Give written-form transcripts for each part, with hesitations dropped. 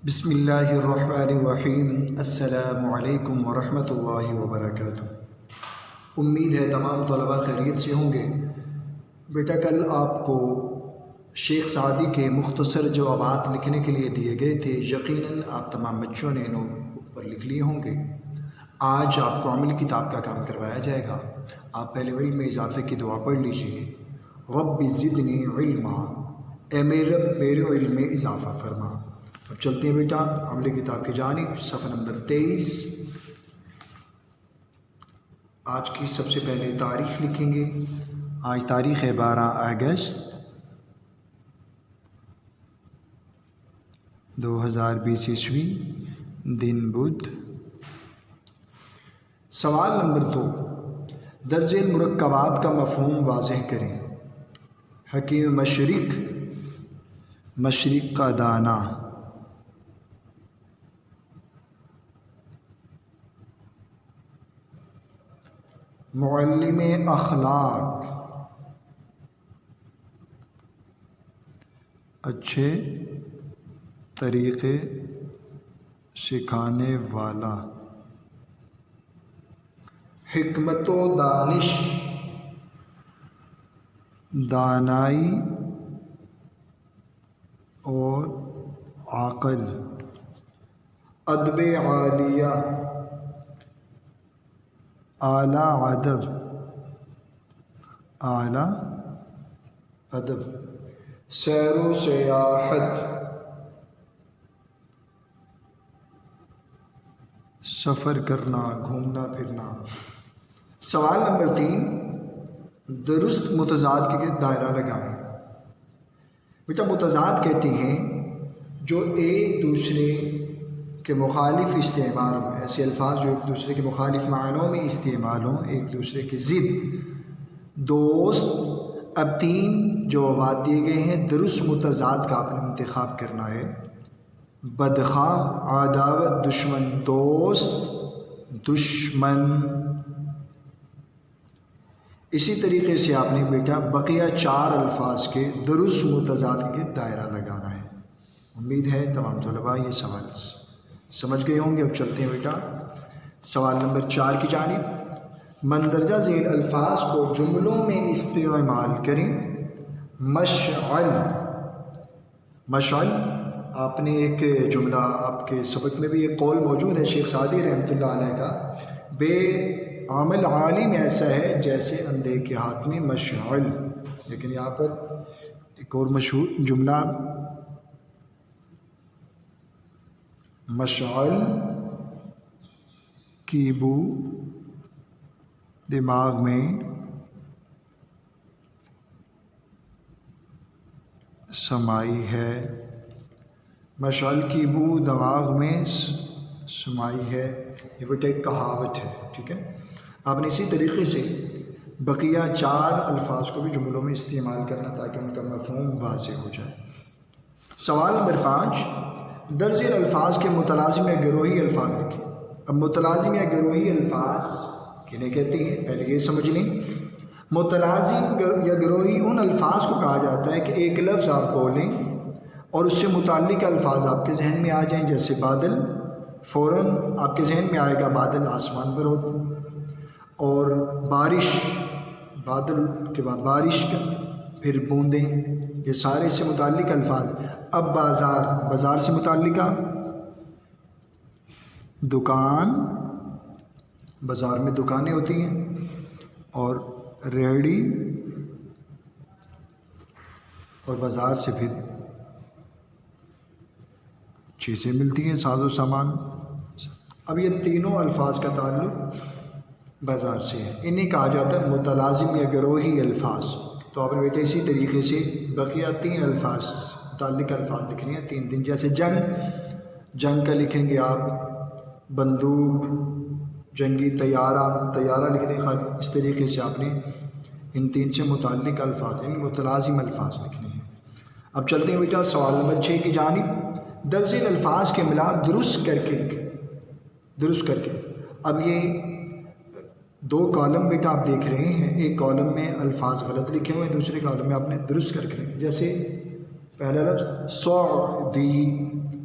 بسم اللہ الرحمن الرحیم۔ السلام علیکم ورحمۃ اللہ وبرکاتہ۔ امید ہے تمام طلباء خیریت سے ہوں گے۔ بیٹا کل آپ کو شیخ سعدی کے مختصر جوابات لکھنے کے لیے دیے گئے تھے، یقیناً آپ تمام بچوں نے نوٹ پر لکھ لیے ہوں گے۔ آج آپ کو عمل کتاب کا کام کروایا جائے گا۔ آپ پہلے علم میں اضافے کی دعا پڑھ لیجیے، رب زدنی علما، اے میرے رب میرے علم میں اضافہ فرما۔ اب چلتے ہیں بیٹا عملی کتاب کی جانب، صفحہ نمبر 23۔ آج کی سب سے پہلے تاریخ لکھیں گے۔ آج تاریخ ہے 12 اگست 2020 عیسوی، دن بدھ۔ سوال نمبر 2، درج المرکبات کا مفہوم واضح کریں۔ حکیم مشرق، مشرق کا دانا۔ معلم اخلاق، اچھے طریقے سکھانے والا۔ حکمت و دانش، دانائی اور عقل۔ ادب عالیہ، اعلیٰ ادب، اعلیٰ ادب۔ سیر و سیاحت، سفر کرنا، گھومنا پھرنا۔ سوال نمبر 3، درست متضاد کے دائرہ لگائیں۔ بیٹا متضاد کہتے ہیں جو ایک دوسرے کے مخالف استعمال ہوں، ایسے الفاظ جو ایک دوسرے کے مخالف معنوں میں استعمال ہوں، ایک دوسرے کے ضد۔ دوست، اب 3 جوابات دیے گئے ہیں، درست متضاد کا آپ نے انتخاب کرنا ہے۔ بدخواہ، عداوت، دشمن۔ دوست، دشمن۔ اسی طریقے سے آپ نے بیٹا بقیہ 4 الفاظ کے درست متضاد کے دائرہ لگانا ہے۔ امید ہے تمام طلباء یہ سوال سمجھ گئے ہوں گے۔ اب چلتے ہیں بیٹا سوال نمبر 4 کی جانب۔ مندرجہ ذیل الفاظ کو جملوں میں استعمال کریں۔ مشعل، مشعل، آپ نے ایک جملہ آپ کے سبق میں بھی ایک قول موجود ہے شیخ سعدی رحمۃ اللہ علیہ کا، بے عمل عالم ایسا ہے جیسے اندھے کے ہاتھ میں مشعل۔ لیکن یہاں پر ایک اور مشہور جملہ، مشعل کی بو دماغ میں سمائی ہے۔ مشعل کی بو دماغ میں سمائی ہے، یہ بیٹا ایک کہاوت ہے، ٹھیک ہے۔ آپ نے اسی طریقے سے بقیہ 4 الفاظ کو بھی جملوں میں استعمال کرنا تاکہ ان کا مفہوم واضح ہو جائے۔ سوال نمبر 5، درج ذیل الفاظ کے متلازم یا گروہی الفاظ لکھیں۔ اب متلازم یا گروہی الفاظ کنہیں کہتے ہیں پہلے یہ سمجھ لیں۔ متلازم یا گروہی ان الفاظ کو کہا جاتا ہے کہ ایک لفظ آپ بولیں اور اس سے متعلق الفاظ آپ کے ذہن میں آ جائیں، جیسے بادل، فوراً آپ کے ذہن میں آئے گا بادل آسمان پر ہوتے، اور بارش، بادل کے بعد بارش کا، پھر بوندیں، یہ سارے سے متعلق الفاظ۔ اب بازار، بازار سے متعلقہ دکان، بازار میں دکانیں ہوتی ہیں، اور ریہڑی، اور بازار سے پھر چیزیں ملتی ہیں، ساز و سامان۔ اب یہ تینوں الفاظ کا تعلق بازار سے ہے، انہیں کہا جاتا ہے متلازم یا گروہی الفاظ۔ تو آپ نے بیٹا اسی طریقے سے بقیہ 3 الفاظ متعلق الفاظ لکھنے ہیں، 3 جیسے جنگ، جنگ کا لکھیں گے آپ بندوق، جنگی طیارہ، طیارہ لکھ دیں خالی۔ اس طریقے سے آپ نے ان 3 سے متعلق الفاظ، ان متلازم الفاظ لکھنے ہیں۔ اب چلتے ہیں بیٹا سوال نمبر 6 کی جانب۔ درج ذیل الفاظ کے املاء درست کر کے لکھیں، درست کر کے۔ اب یہ 2 کالم بیٹا آپ دیکھ رہے ہیں، ایک کالم میں الفاظ غلط لکھے ہوئے ہیں، دوسرے کالم میں آپ نے درست کر کے لکھے۔ جیسے پہلا لفظ سعودی،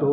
2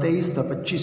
23 ta 25